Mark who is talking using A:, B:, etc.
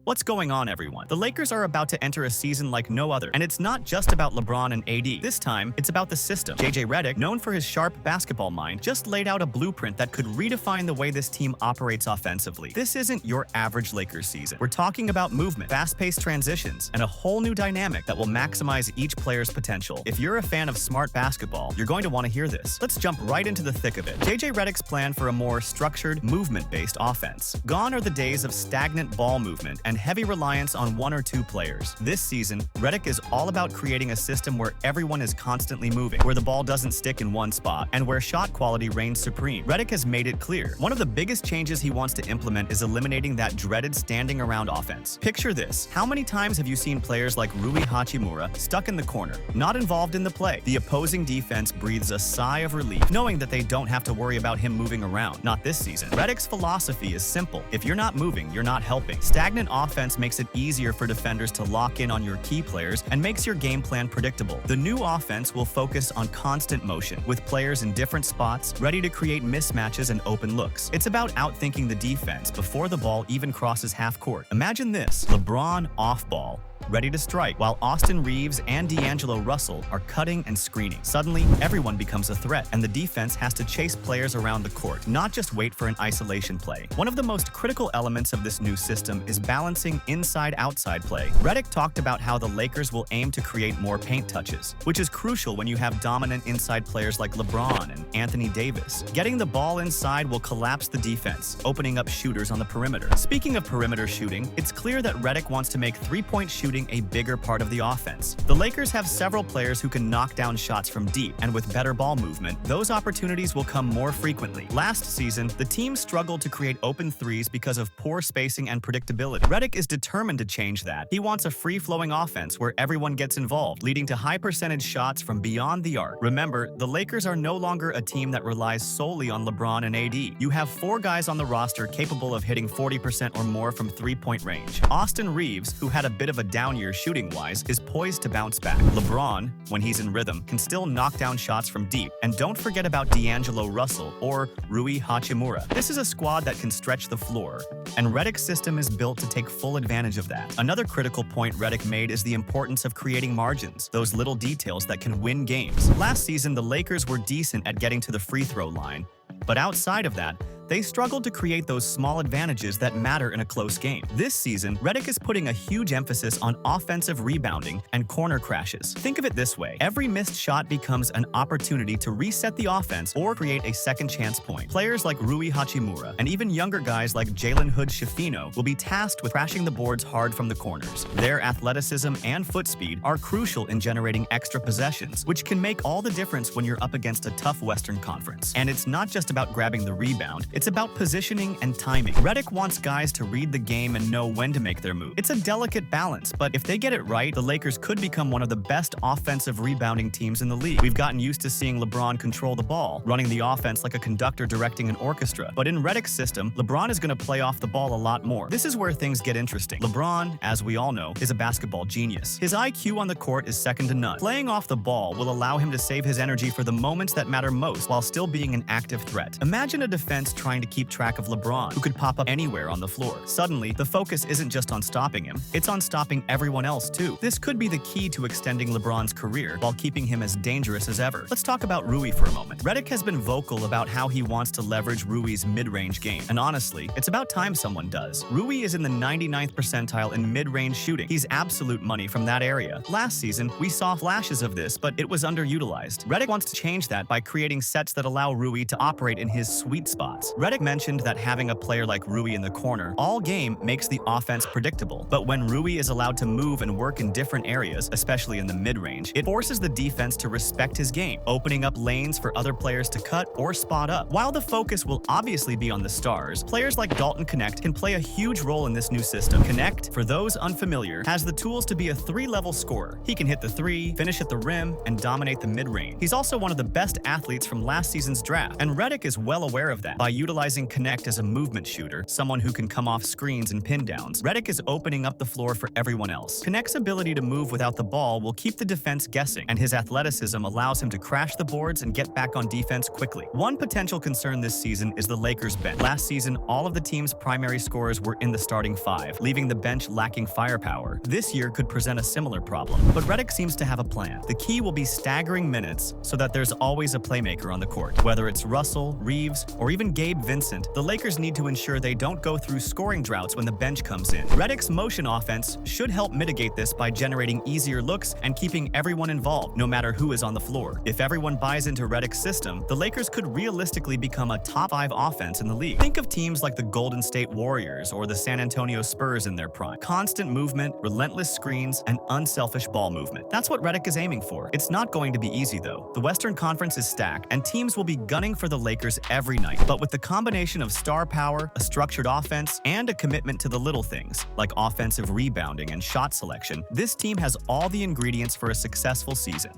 A: What's going on, everyone? The Lakers are about to enter a season like no other, and it's not just about LeBron and AD. This time, it's about the system. Redick, known for his sharp basketball mind, just laid out a blueprint that could redefine the way this team operates offensively. This isn't your average Lakers season. We're talking about movement, fast-paced transitions, and a whole new dynamic that will maximize each player's potential. If you're a fan of smart basketball, you're going to want to hear this. Let's jump right into the thick of it. Redick's plan for a more structured, movement-based offense. Gone are the days of stagnant ball movement and heavy reliance on one or two players. This season, Redick is all about creating a system where everyone is constantly moving, where the ball doesn't stick in one spot, and where shot quality reigns supreme. Redick has made it clear. One of the biggest changes he wants to implement is eliminating that dreaded standing around offense. Picture this. How many times have you seen players like Rui Hachimura stuck in the corner, not involved in the play? The opposing defense breathes a sigh of relief, knowing that they don't have to worry about him moving around. Not this season. Redick's philosophy is simple. If you're not moving, you're not helping. Stagnant offense makes it easier for defenders to lock in on your key players and makes your game plan predictable. The new offense will focus on constant motion, with players in different spots, ready to create mismatches and open looks. It's about outthinking the defense before the ball even crosses half court. Imagine this: LeBron off ball, ready to strike, while Austin Reeves and D'Angelo Russell are cutting and screening. Suddenly, everyone becomes a threat, and the defense has to chase players around the court, not just wait for an isolation play. One of the most critical elements of this new system is balancing inside-outside play. Redick talked about how the Lakers will aim to create more paint touches, which is crucial when you have dominant inside players like LeBron and Anthony Davis. Getting the ball inside will collapse the defense, opening up shooters on the perimeter. Speaking of perimeter shooting, it's clear that Redick wants to make three-point shooting a bigger part of the offense. The Lakers have several players who can knock down shots from deep, and with better ball movement, those opportunities will come more frequently. Last season, the team struggled to create open threes because of poor spacing and predictability. Redick is determined to change that. He wants a free-flowing offense where everyone gets involved, leading to high-percentage shots from beyond the arc. Remember, the Lakers are no longer a team that relies solely on LeBron and AD. You have 4 guys on the roster capable of hitting 40% or more from three-point range. Austin Reeves, who had a bit of a down year shooting-wise, is poised to bounce back. LeBron, when he's in rhythm, can still knock down shots from deep. And don't forget about D'Angelo Russell or Rui Hachimura. This is a squad that can stretch the floor, and Redick's system is built to take full advantage of that. Another critical point Redick made is the importance of creating margins, those little details that can win games. Last season, the Lakers were decent at getting to the free throw line, but outside of that, they struggled to create those small advantages that matter in a close game. This season, Redick is putting a huge emphasis on offensive rebounding and corner crashes. Think of it this way: every missed shot becomes an opportunity to reset the offense or create a second chance point. Players like Rui Hachimura and even younger guys like Jalen Hood-Schifino will be tasked with crashing the boards hard from the corners. Their athleticism and foot speed are crucial in generating extra possessions, which can make all the difference when you're up against a tough Western Conference. And it's not just about grabbing the rebound, it's about positioning and timing. Redick wants guys to read the game and know when to make their move. It's a delicate balance, but if they get it right, the Lakers could become one of the best offensive rebounding teams in the league. We've gotten used to seeing LeBron control the ball, running the offense like a conductor directing an orchestra. But in Redick's system, LeBron is going to play off the ball a lot more. This is where things get interesting. LeBron, as we all know, is a basketball genius. His IQ on the court is second to none. Playing off the ball will allow him to save his energy for the moments that matter most while still being an active threat. Imagine a defense trying to keep track of LeBron, who could pop up anywhere on the floor. Suddenly, the focus isn't just on stopping him, it's on stopping everyone else too. This could be the key to extending LeBron's career while keeping him as dangerous as ever. Let's talk about Rui for a moment. Redick has been vocal about how he wants to leverage Rui's mid-range game, and honestly, it's about time someone does. Rui is in the 99th percentile in mid-range shooting. He's absolute money from that area. Last season, we saw flashes of this, but it was underutilized. Redick wants to change that by creating sets that allow Rui to operate in his sweet spots. Redick mentioned that having a player like Rui in the corner all game makes the offense predictable. But when Rui is allowed to move and work in different areas, especially in the mid-range, it forces the defense to respect his game, opening up lanes for other players to cut or spot up. While the focus will obviously be on the stars, players like Dalton Connect can play a huge role in this new system. Connect, for those unfamiliar, has the tools to be a 3-level scorer. He can hit the 3, finish at the rim, and dominate the mid-range. He's also one of the best athletes from last season's draft, and Redick is well aware of that. By utilizing Connect as a movement shooter, someone who can come off screens and pin downs, Redick is opening up the floor for everyone else. Connect's ability to move without the ball will keep the defense guessing, and his athleticism allows him to crash the boards and get back on defense quickly. One potential concern this season is the Lakers' bench. Last season, all of the team's primary scorers were in the starting five, leaving the bench lacking firepower. This year could present a similar problem, but Redick seems to have a plan. The key will be staggering minutes so that there's always a playmaker on the court. Whether it's Russell, Reeves, or even Gabe Vincent, the Lakers need to ensure they don't go through scoring droughts when the bench comes in. Redick's motion offense should help mitigate this by generating easier looks and keeping everyone involved, no matter who is on the floor. If everyone buys into Redick's system, the Lakers could realistically become a top 5 offense in the league. Think of teams like the Golden State Warriors or the San Antonio Spurs in their prime. Constant movement, relentless screens, and unselfish ball movement. That's what Redick is aiming for. It's not going to be easy though. The Western Conference is stacked, and teams will be gunning for the Lakers every night. But with the combination of star power, a structured offense, and a commitment to the little things, like offensive rebounding and shot selection, this team has all the ingredients for a successful season.